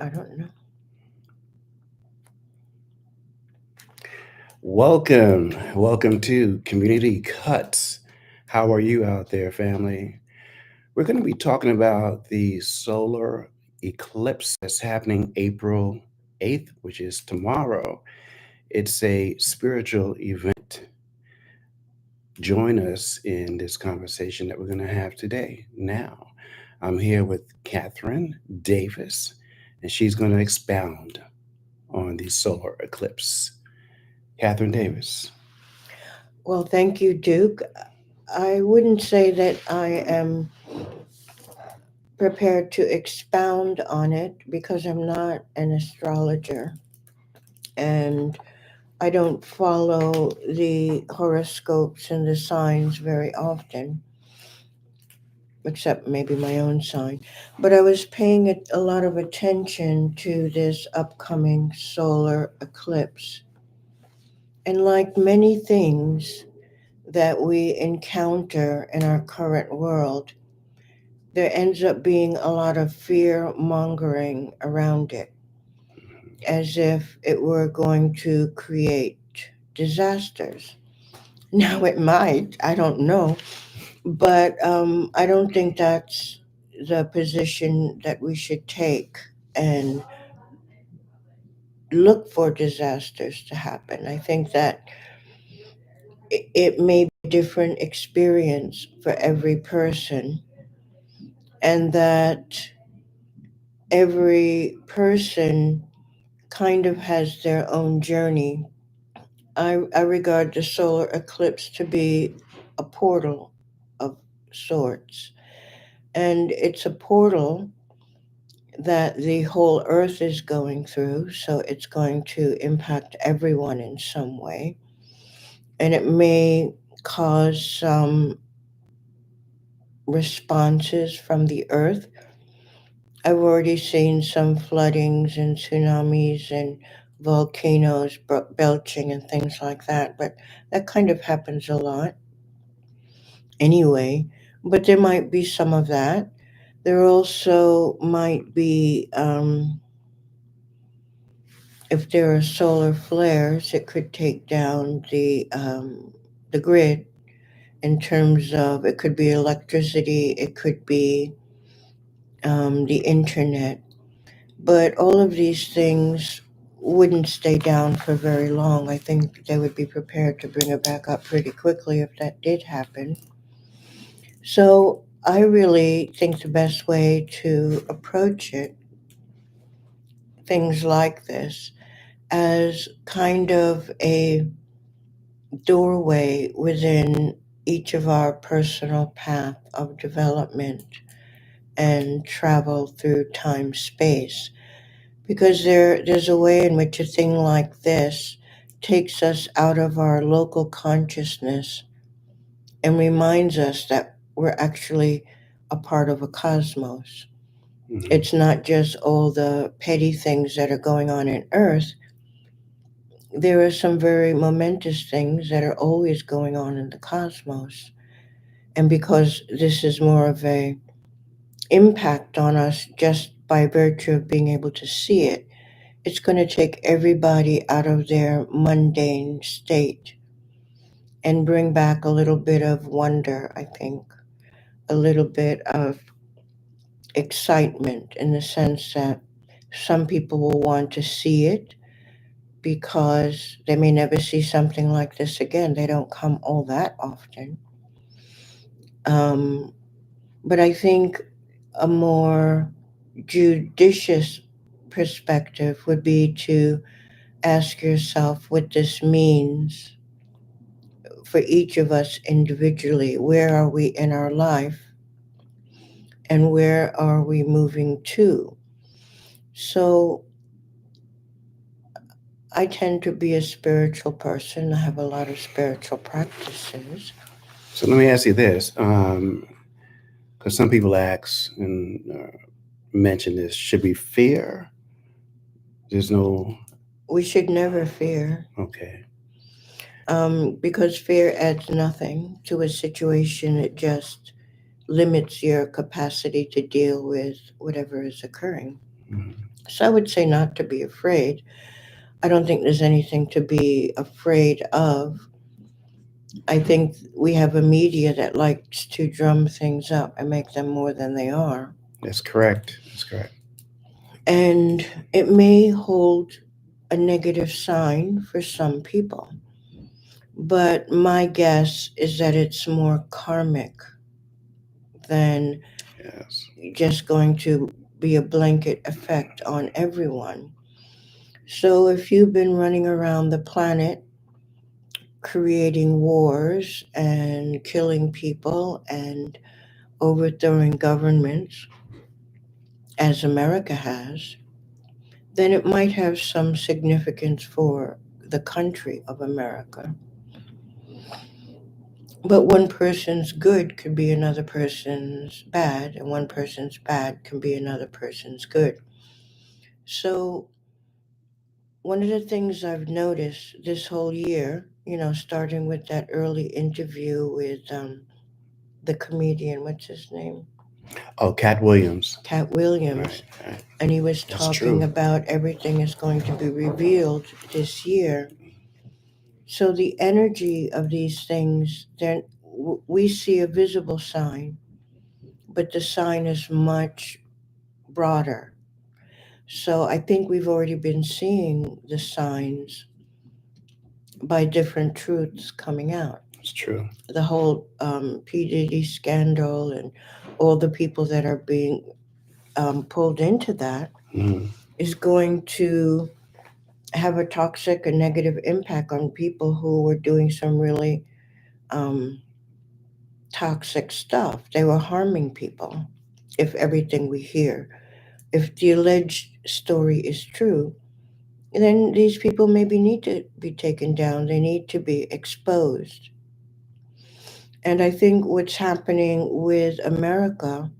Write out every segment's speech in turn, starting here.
I don't know. Welcome to Community Cuts. How are you out there, family? We're going to be talking about the solar eclipse that's happening April 8th, which is tomorrow. It's a spiritual event. Join us in this conversation that we're going to have today. Now, I'm here with Catherine Davis, and she's going to expound on the solar eclipse. Catherine Davis. Well, thank you, Duke. I wouldn't say that I am prepared to expound on it because I'm not an astrologer and I don't follow the horoscopes and the signs very often, except maybe my own sign. But I was paying a lot of attention to this upcoming solar eclipse. And like many things that we encounter in our current world, there ends up being a lot of fear mongering around it, as if it were going to create disasters. Now, it might, I don't know, but I don't think that's the position that we should take and look for disasters to happen. I think that it may be a different experience for every person, and that every person kind of has their own journey. I regard the solar eclipse to be a portal of sorts. And it's a portal that the whole earth is going through, so it's going to impact everyone in some way. And it may cause some responses from the earth. I've already seen some floodings and tsunamis and volcanoes belching and things like that, but that kind of happens a lot anyway. But there might be some of that. There also might be, if there are solar flares, it could take down the grid in terms of it could be electricity, it could be the internet. But all of these things wouldn't stay down for very long. I think they would be prepared to bring it back up pretty quickly if that did happen. So I really think the best way to approach it, things like this, as kind of a doorway within each of our personal path of development and travel through time space, because there's a way in which a thing like this takes us out of our local consciousness and reminds us that we're actually a part of a cosmos. Mhm. It's not just all the petty things that are going on in earth. There are some very momentous things that are always going on in the cosmos. And because this is more of a impact on us just by virtue of being able to see it, it's going to take everybody out of their mundane state and bring back a little bit of wonder, I think, a little bit of excitement in the sense that some people will want to see it because they may never see something like this again. They don't come all that often. Um, but I think a more judicious perspective would be to ask yourself what this means for each of us individually. Where are we in our life and where are we moving to? So, I tend to be a spiritual person. I have a lot of spiritual practices. So let me ask you this, because some people ask and mention this: should we fear? There's no We should never fear, okay. because fear adds nothing to a situation. It just limits your capacity to deal with whatever is occurring. Mhm. So I would say not to be afraid. I don't think there's anything to be afraid of. I think we have a media that likes to drum things up and make them more than they are. That's correct. That's correct. And it may hold a negative sign for some people. But my guess is that it's more karmic than Yes. just going to be a blanket effect on everyone. So if you've been running around the planet creating wars and killing people and overthrowing governments, as America has, then it might have some significance for the country of America. But one person's good could be another person's bad, and one person's bad can be another person's good. So, one of the things I've noticed this whole year, starting with that early interview with the comedian, what's his name? Oh, Cat Williams. Cat Right. Williams, Right. and he was That's talking true. about everything is going to be revealed this year. So, the energy of these things, then we see a visible sign, but the sign is much broader. So I think we've already been seeing the signs by different truths coming out. It's true. The whole P. Diddy scandal and all the people that are being pulled into that Mhm. is going to have a toxic and negative impact on people who were doing some really um, toxic stuff. They were harming people, if everything we hear. If the alleged story is true, then these people maybe need to be taken down. They need to be exposed. And I think what's happening with America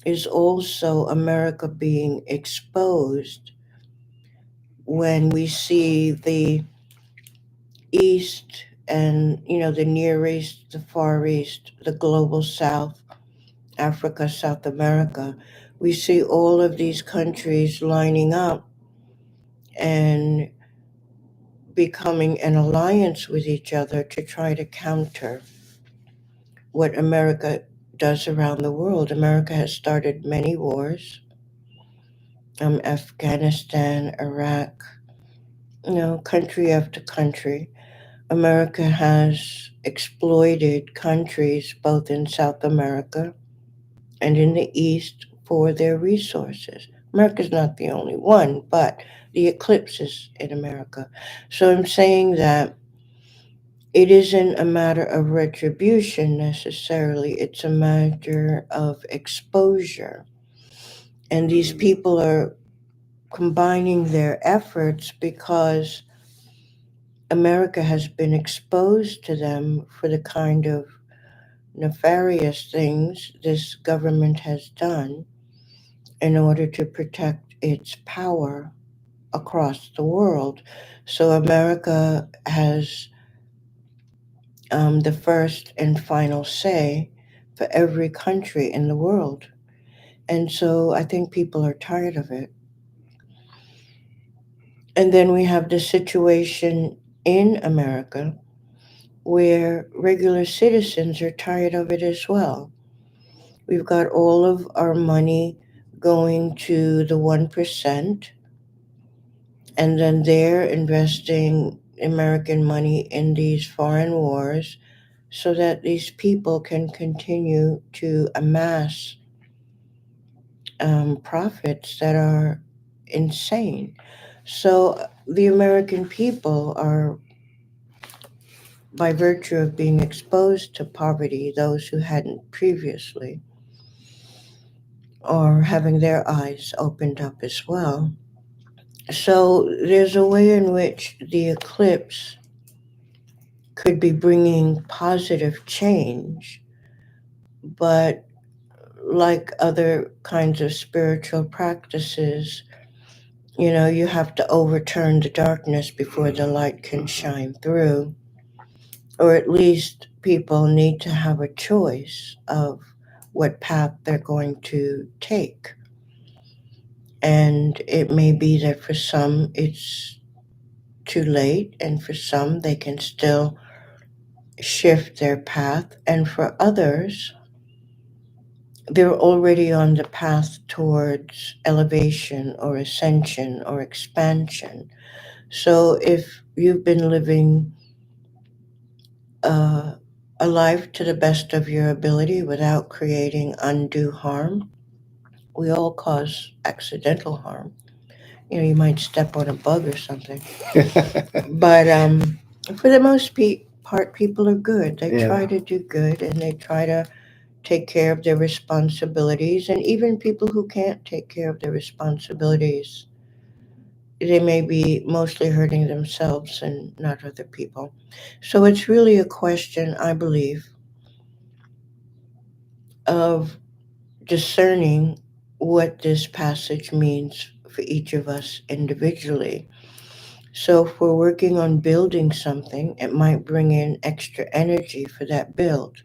is also America being exposed when we see the East and, the Near East, the Far East, the Global South, Africa, South America. We see all of these countries lining up and becoming an alliance with each other to try to counter what America does around the world. America has started many wars, Afghanistan, Iraq, country after country. America has exploited countries both in South America and in the East for their resources. America's not the only one, but the eclipse is in America. So I'm saying that it isn't a matter of retribution necessarily, it's a matter of exposure. And these Mhm. people are combining their efforts because America has been exposed to them for the kind of nefarious things this government has done in order to protect its power across the world. So America has the first and final say for every country in the world. And so I think people are tired of it. And then we have the situation in America where regular citizens are tired of it as well. We've got all of our money going to the 1%, and then they're investing American money in these foreign wars so that these people can continue to amass profits that are insane. So the American people are, by virtue of being exposed to poverty, those who hadn't previously, are having their eyes opened up as well. So there's a way in which the eclipse could be bringing positive change, but like other kinds of spiritual practices, you have to overturn the darkness before the light can shine through, or at least people need to have a choice of what path they're going to take. And it may be that for some it's too late, and for some they can still shift their path, and for others, they're already on the path towards elevation or ascension or expansion. So if you've been living uh, a life to the best of your ability without creating undue harm, we all cause accidental harm. You might step on a bug or something. But for the most part, people are good. They try Yeah. to do good, and they try to take care of their responsibilities. And even people who can't take care of their responsibilities, they may be mostly hurting themselves and not other people. So it's really a question, I believe, of discerning what this passage means for each of us individually. So if we're working on building something, it might bring in extra energy for that build.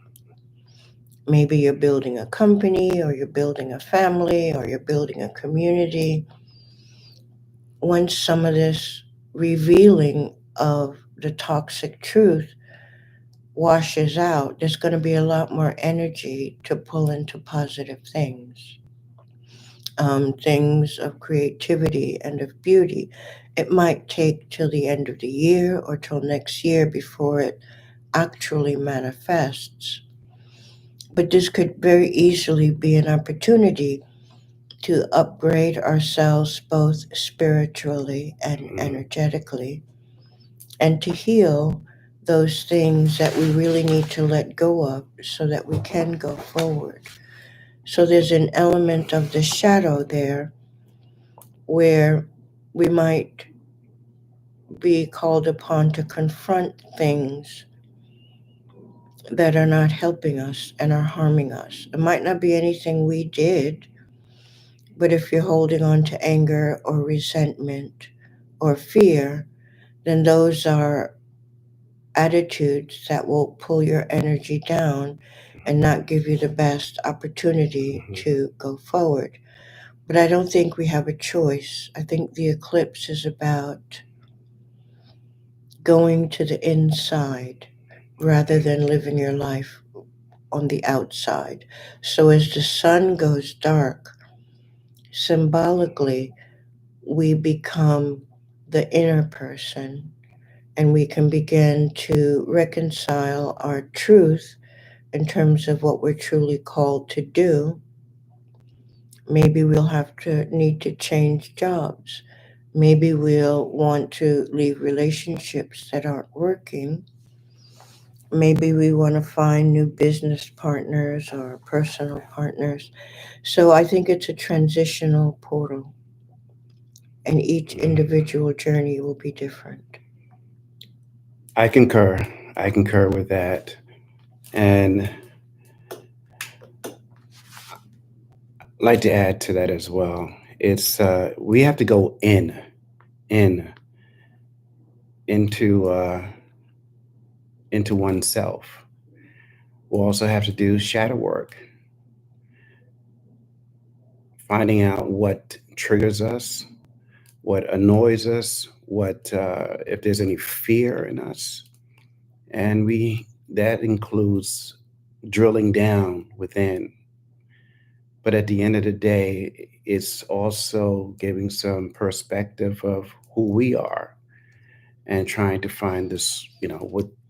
Maybe you're building a company, or you're building a family, or you're building a community. Once some of this revealing of the toxic truth washes out, there's going to be a lot more energy to pull into positive things, things of creativity and of beauty. It might take till the end of the year or till next year before it actually manifests. But this could very easily be an opportunity to upgrade ourselves both spiritually and Mhm. energetically, and to heal those things that we really need to let go of so that we can go forward. So there's an element of the shadow there where we might be called upon to confront things that are not helping us and are harming us. It might not be anything we did, but if you're holding on to anger or resentment or fear, then those are attitudes that will pull your energy down and not give you the best opportunity Mhm. to go forward. But I don't think we have a choice. I think the eclipse is about going to the inside rather Okay. than living your life on the outside. So as the sun goes dark, symbolically, we become the inner person, and we can begin to reconcile our truth in terms of what we're truly called to do. Maybe we'll have to need to change jobs. Maybe we'll want to leave relationships that aren't working. Maybe we want to find new business partners or personal partners. So I think it's a transitional portal, and each Mhm. individual journey will be different. I concur. I concur with that. And I'd like to add to that as well. It's we have to go in, into into oneself. We'll also have to do shadow work, finding out what triggers us, what annoys us, what if there's any fear in us, and we that includes drilling down within. But at the end of the day, it's also giving some perspective of who we are and trying to find this,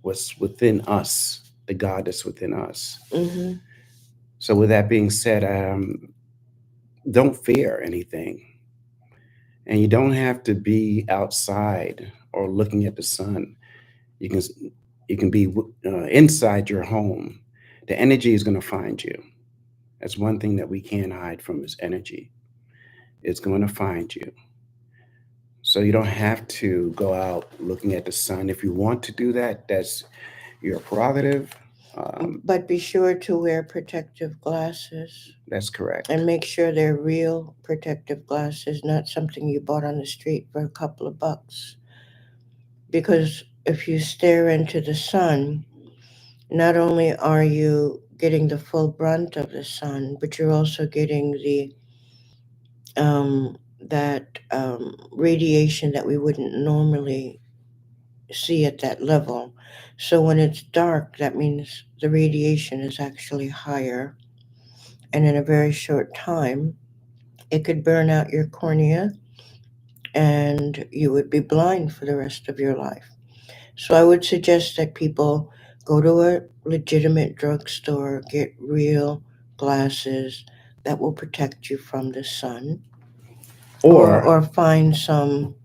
what's within us, the God that's within us. Hmm. So, with that being said, don't fear anything, and you don't have to be outside or looking at the sun. You can you can be inside your home. The energy is going to find you. That's one thing that we can't hide from is energy. It's going to find you. So you don't have to go out looking at the sun. If you want to do that, that's your prerogative. Um, But be sure to wear protective glasses, that's correct. and make sure they're real protective glasses, not something you bought on the street for a couple of bucks. Because if you stare into the sun, not only are you getting the full brunt of the sun, but you're also getting um, that radiation that we wouldn't normally see at that level. So when it's dark, that means the radiation is actually higher, and in a very short time, it could burn out your cornea and you would be blind for the rest of your life. So I would suggest that people go to a legitimate drugstore, get real glasses that will protect you from the sun, Or or find some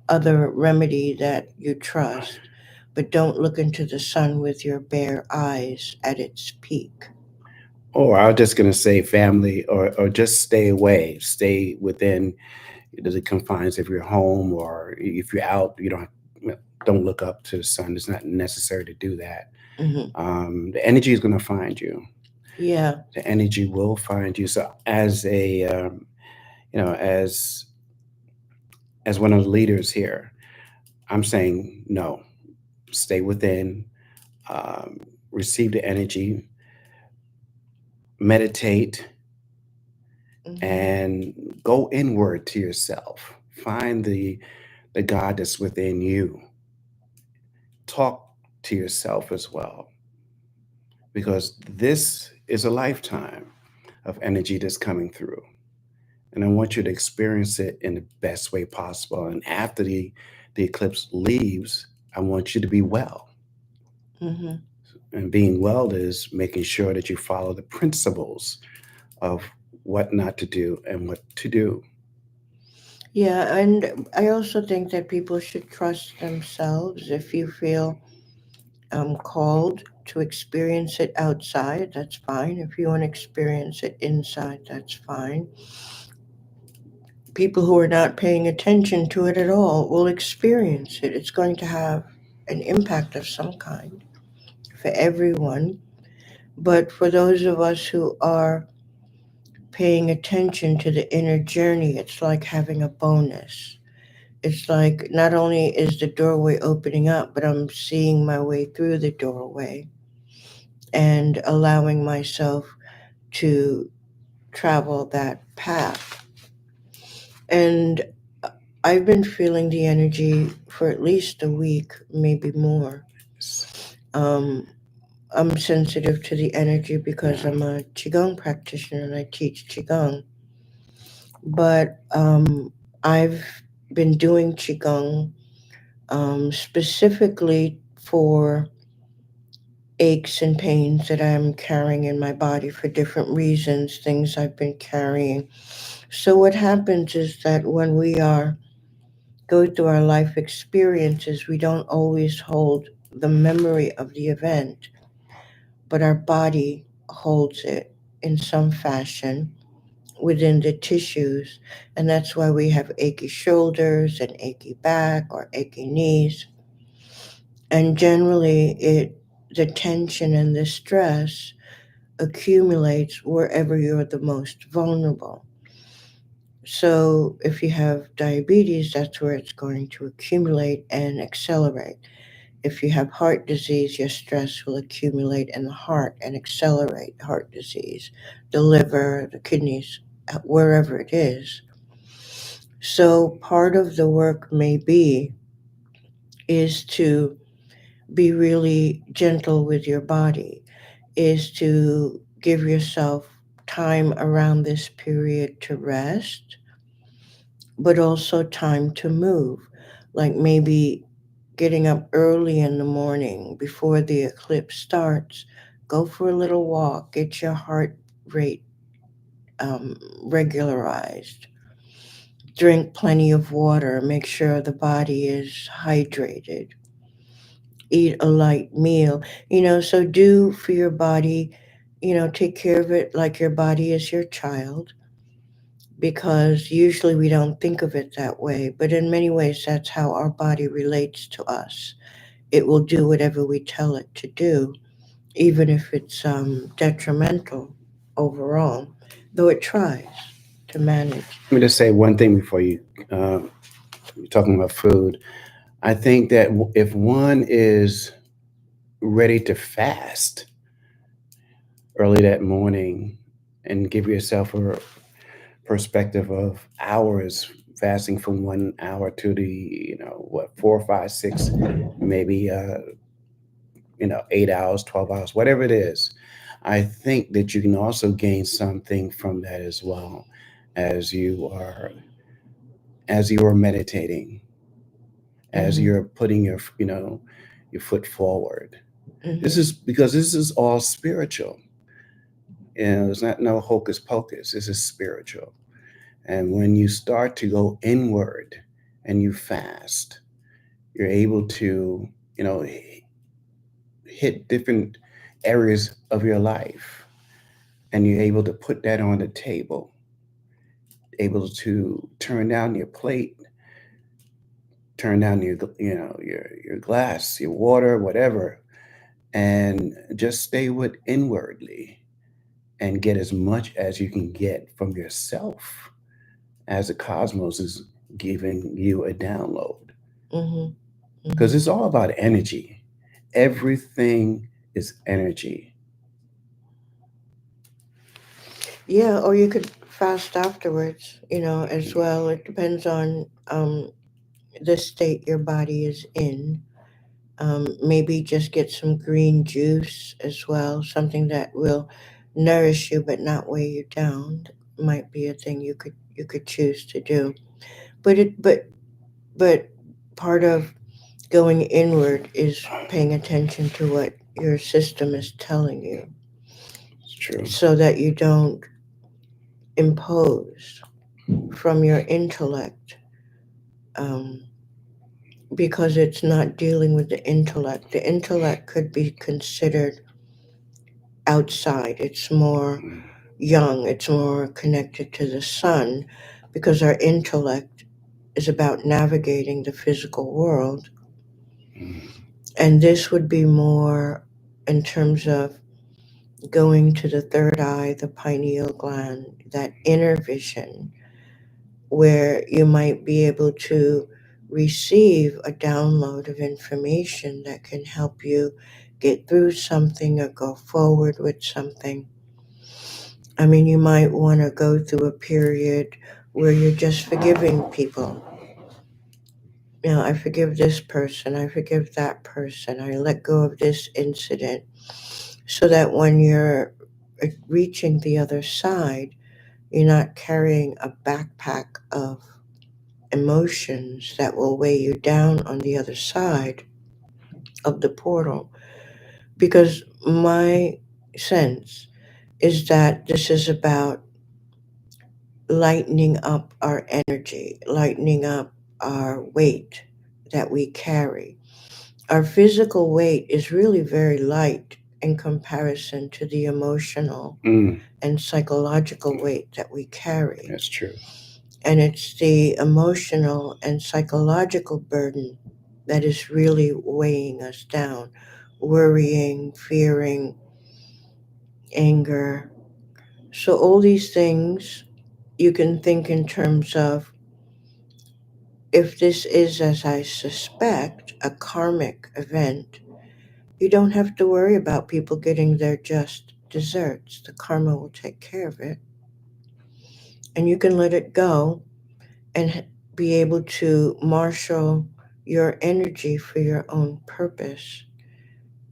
other remedy that you trust, but don't look into the sun with your bare eyes at its peak. or I was just gonna say family, or just stay away, stay within the confines of your home, or if you're out, don't look up to the sun. It's not necessary to do that. Hmm. The energy is going to find you. Yeah. The energy will find you. So as a you know as one of the leaders here, I'm saying no. Stay within. Um, Receive the energy. Meditate Hmm. and go inward to yourself. Find the God that's within you. Talk to yourself as well, because this is a lifetime of energy that's coming through. And I want you to experience it in the best way possible. And after the eclipse leaves, I want you to be well. Hmm. And being well is making sure that you follow the principles of what not to do and what to do. Yeah, and I also think that people should trust themselves. If you feel called to experience it outside, that's fine. If you want to experience it inside, that's fine. People who are not paying attention to it at all will experience it. It's going to have an impact of some kind for everyone. But for those of us who are paying attention to the inner journey, it's like having a bonus. It's like not only is the doorway opening up, but I'm seeing my way through the doorway and allowing myself to travel that path. And I've been feeling the energy for at least a week, maybe more. S- Um, I'm sensitive to the energy because Yeah. I'm a Qigong practitioner and I teach Qigong. But I've been doing Qigong specifically for aches and pains that I'm carrying in my body for different reasons, things I've been carrying. So, what happens is that when we are go through our life experiences, we don't always hold the memory of the event, but our body holds it in some fashion within the tissues. And that's why we have achy shoulders and achy back or achy knees. And generally, the tension and the stress accumulates wherever you're the most vulnerable. So, if you have diabetes, that's where it's going to accumulate and accelerate. If you have heart disease, your stress will accumulate in the heart and accelerate heart disease, the liver, the kidneys, wherever it is. So, part of the work may be is to be really gentle with your body, is to give yourself time around this period to rest, but also time to move. Like maybe getting up early in the morning before the eclipse starts, go for a little walk, get your heart rate regularized, drink plenty of water, make sure the body is hydrated, eat a light meal, so do for your body, take care of it like your body is your child, because usually we don't think of it that way, but in many ways, that's how our body relates to us. It will do whatever we tell it to do, even if it's detrimental overall, though it tries to manage. Let me just say one thing before you're talking about food. I think that if one is ready to fast early that morning and give yourself a perspective of hours fasting from 1 hour to the, what, 4 5 6, maybe 8 hours, 12 hours, whatever it is. I think that you can also gain something from that as well, as you are as you are meditating, as Mm-hmm. you're putting your foot forward. This Mm-hmm. is because this is all spiritual. It's not no hocus pocus. This is spiritual. And when you start to go inward and you fast, you're able to, you know, hit different areas of your life, and you're able to put that on the table, able to turn down your plate, turn down your glass, your water, whatever, and just stay with inwardly and get as much as you can get from yourself as the cosmos is giving you a download. Mm-hmm. Because Mm-hmm. it's all about energy. Everything is energy. Yeah, or you could fast afterwards, as well. It depends on the state your body is in. Maybe just get some green juice as well, something that will nourish you but not weigh you down. Might be a thing you could choose to do. But part of going inward is paying attention to what your system is telling you, It's true. so that you don't impose from your intellect, um, because it's not dealing with the intellect. The intellect could be considered outside. It's more Mm, young, it's more connected to the sun, because our intellect is about navigating the physical world. mm, And this would be more in terms of going to the third eye, the pineal gland, that inner vision, where you might be able to receive a download of information that can help you get through something or go forward with something. I mean, you might want to go through a period where you're just forgiving people. I forgive this person, I forgive that person, I let go of this incident, so that when you're reaching the other side, you're not carrying a backpack of emotions that will weigh you down on the other side of the portal. Because my sense is that this is about lightening up our energy, lightening up our weight that we carry. Our physical weight is really very light in comparison to the emotional mm, and psychological weight that we carry. that's true. And it's the emotional and psychological burden that is really weighing us down, worrying, fearing, anger. So, all these things you can think in terms of, if this is, as I suspect, a karmic event, you don't have to worry about people getting their just desserts. The karma will take care of it. And you can let it go and be able to marshal your energy for your own purpose.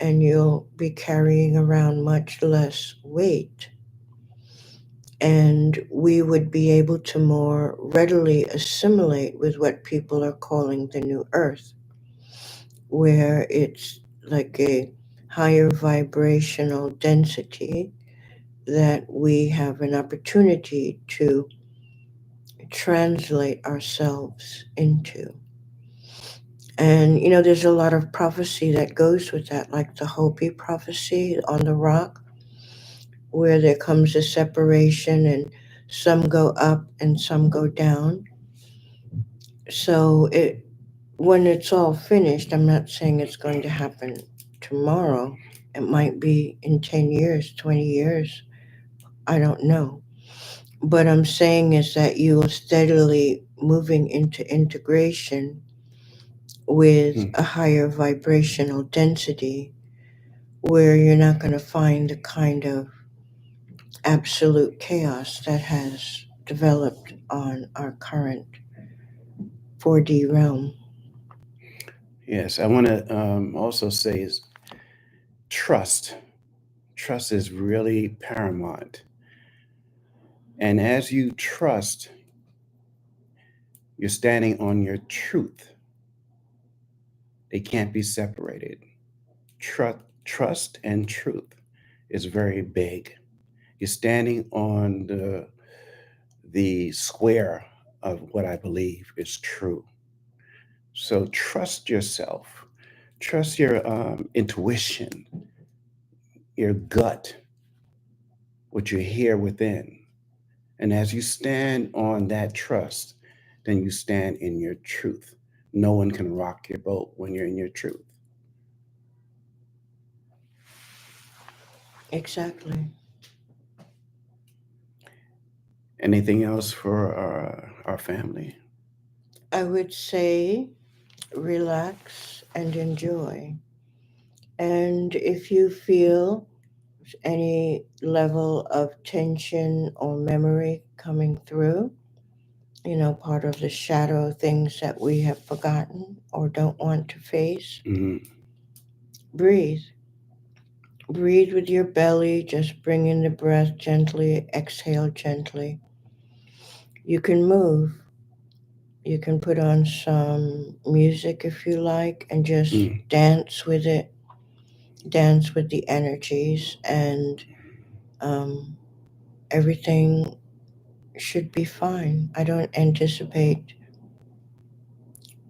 And you'll be carrying around much less weight. And we would be able to more readily assimilate with what people are calling the new earth, where it's like a higher vibrational density that we have an opportunity to translate ourselves into. And there's a lot of prophecy that goes with that, like the Hopi prophecy on the rock, where there comes a separation and some go up and some go down. So when it's all finished, I'm not saying it's going to happen tomorrow. It might be in 10 years, 20 years. I don't know. What I'm saying is that you are steadily moving into integration with Mm, a higher vibrational density, where you're not going to find the kind of absolute chaos that has developed on our current 4D realm. Yes, I want to also say is trust. Trust is really paramount. And as you trust, you're standing on your truth. They can't be separated. Trust and truth is very big. You're standing on the square of what I believe is true. So trust yourself. Trust your intuition, your gut, what you hear within. And as you stand on that trust, then you stand in your truth. No one can rock your boat when you're in your truth. Exactly. Anything else for our family? I would say relax and enjoy. And if you feel any level of tension or memory coming through, part of the shadow things that we have forgotten or don't want to face, Mhm. breathe. Breathe with your belly, just bring in the breath gently, exhale gently. You can move. You can put on some music if you like and just Mm. dance with it, dance with the energies, and um, everything should be fine. I don't anticipate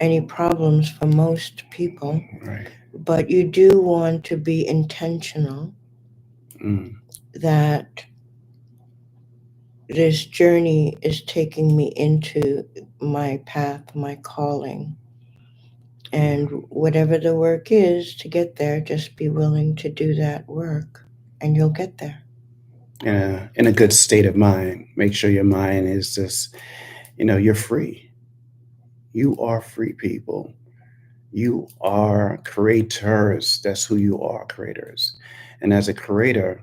any problems for most people, Right. but you do want to be intentional Mm. that this journey is taking me into my path, my calling. And whatever the work is to get there, just be willing to do that work and you'll get there. In a good state of mind. Make sure your mind is just, you're free. You are free people. You are creators. That's who you are, creators. And as a creator,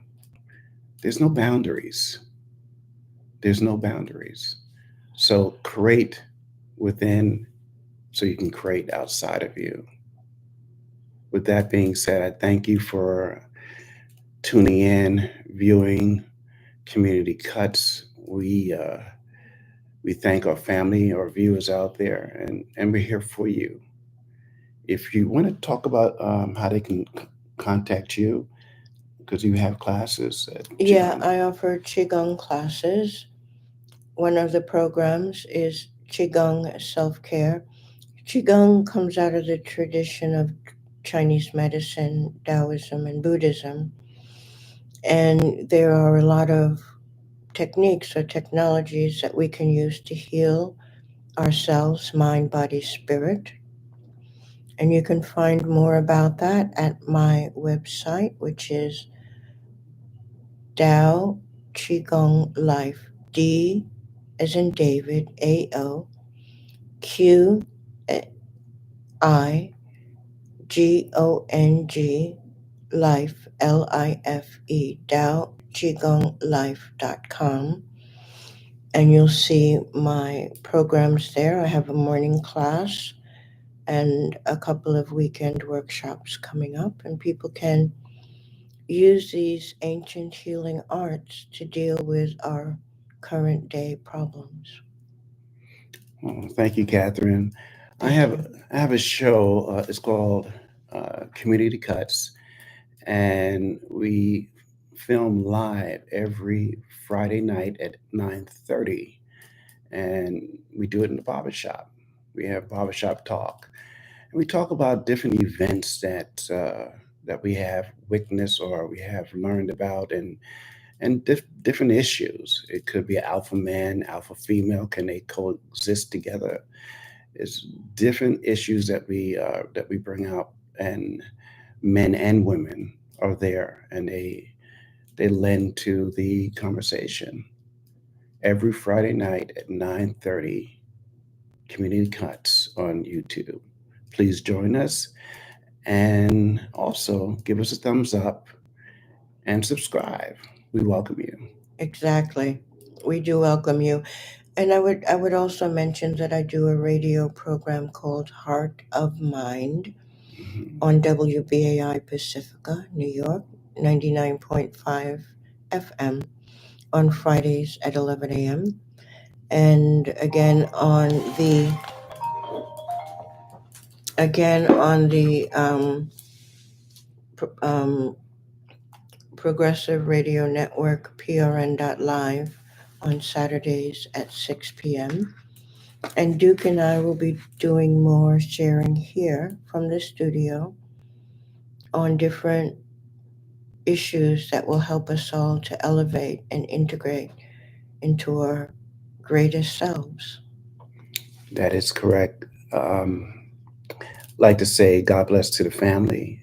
there's no boundaries. There's no boundaries. So create within so you can create outside of you. With that being said, I thank you for tuning in, viewing Community Cuts. We thank our family, our viewers out there, and we're here for you. If you want to talk about how they can contact you, because you have classes at Yeah, Qigong. I offer Qigong classes. One of the programs is Qigong self care. Qigong comes out of the tradition of Chinese medicine, Taoism, and Buddhism. And there are a lot of techniques or technologies that we can use to heal ourselves, mind, body, spirit. And you can find more about that at my website, which is Dao Qigong Life. D as in David, A-O, Qigong Life, Life, DaoQigongLife.com. And you'll see my programs there. I have a morning class and a couple of weekend workshops coming up, and people can use these ancient healing arts to deal with our current day problems. Oh, thank you, Catherine. I Thank have you. I have a show. It's called Community Cuts, and we film live every Friday night at 9:30, and we do it in the barbershop. We have barbershop talk, and we talk about different events that we have witnessed or we have learned about, and different issues. It could be alpha man, alpha female. Can they coexist together? It's different issues that we bring out, and men and women are there, and they lend to the conversation every Friday night at 9:30. Community Cuts on YouTube. Please join us, and also give us a thumbs up and subscribe. We welcome you. Exactly. We do welcome you. And I would also mention that I do a radio program called Heart of Mind Mhm. on WBAI Pacifica, New York, 99.5 FM on Fridays at 11 a.m. And again on the Progressive Radio Network PRN.live on Saturdays at 6 p.m. And Duke and I will be doing more sharing here from the studio on different issues that will help us all to elevate and integrate into our greatest selves. That is correct. Like to say God bless to the family.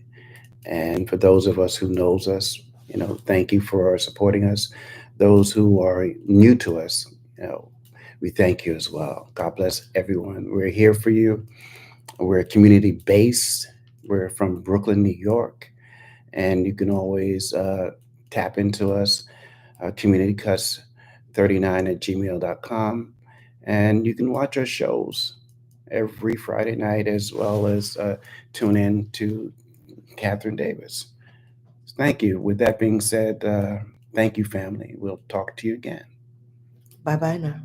And for those of us who knows us, thank you for supporting us. Those who are new to us, we thank you as well. God bless everyone. We're here for you. We're community based. We're from Brooklyn, New York, and you can always tap into us, communitycuts39 at gmail.com, and you can watch our shows every Friday night as well as tune in to Catherine Davis. Thank you. With that being said, thank you, family. We'll talk to you again. Bye bye now.